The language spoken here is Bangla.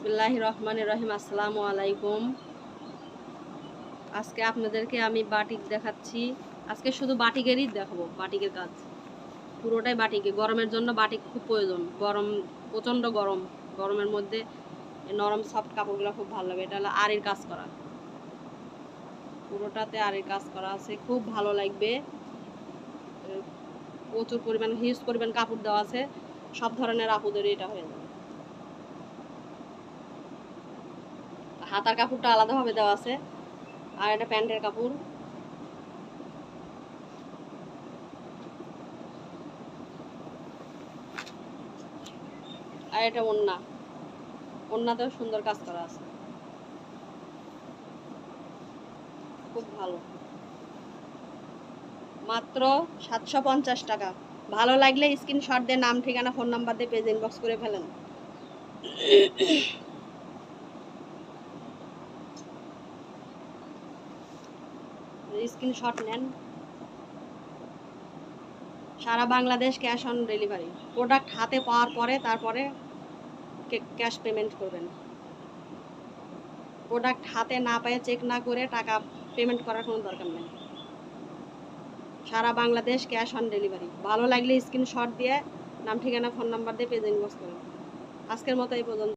বিসমিল্লাহির রহমানির রহিম। আসসালামু আলাইকুম। আজকে আপনাদেরকে আমি বাটিক দেখাচ্ছি। আজকে শুধু বাটিকেরই দেখাবো, বাটিকের কাজ পুরোটাই বাটিকে। গরমের জন্য বাটিক খুব প্রয়োজন। গরম, প্রচণ্ড গরম। গরমের মধ্যে নরম সফট কাপড়গুলো খুব ভালো লাগে। এটা হলো আরির কাজ করা, পুরোটাতে আরির কাজ করা আছে, খুব ভালো লাগবে। প্রচুর পরিমাণ, হিউজ পরিমাণ কাপড় দেওয়া আছে। সব ধরনের আপুদের এটা হয়ে যাবে। হাতার কাপড়টা আলাদাভাবে দেওয়া আছে, আর এটা প্যান্টের কাপড়। আর এটা ওড়না, ওড়নাতেও সুন্দর কাজ করা আছে, খুব ভালো। মাত্র 750 টাকা। ভালো লাগলে স্ক্রিনশট দিয়ে নাম, ঠিকানা, ফোন নাম্বার দিয়ে পেজ ইনবক্স করে ফেলেন। স্ক্রিনশট নেন। সারা Bangladesh cash on delivery. Product হাতে পাওয়ার পরে তারপরে ক্যাশ পেমেন্ট করবেন। প্রোডাক্ট হাতে না পেয়ে চেক না করে টাকা পেমেন্ট করার কোনো দরকার নেই। সারা বাংলাদেশ ক্যাশ অন ডেলিভারি। ভালো লাগলে স্ক্রিনশট দিয়ে নাম, ঠিকানা, ফোন নাম্বার দিয়ে পেজ ইনবক্স করুন। আজকের মতো এই পর্যন্ত।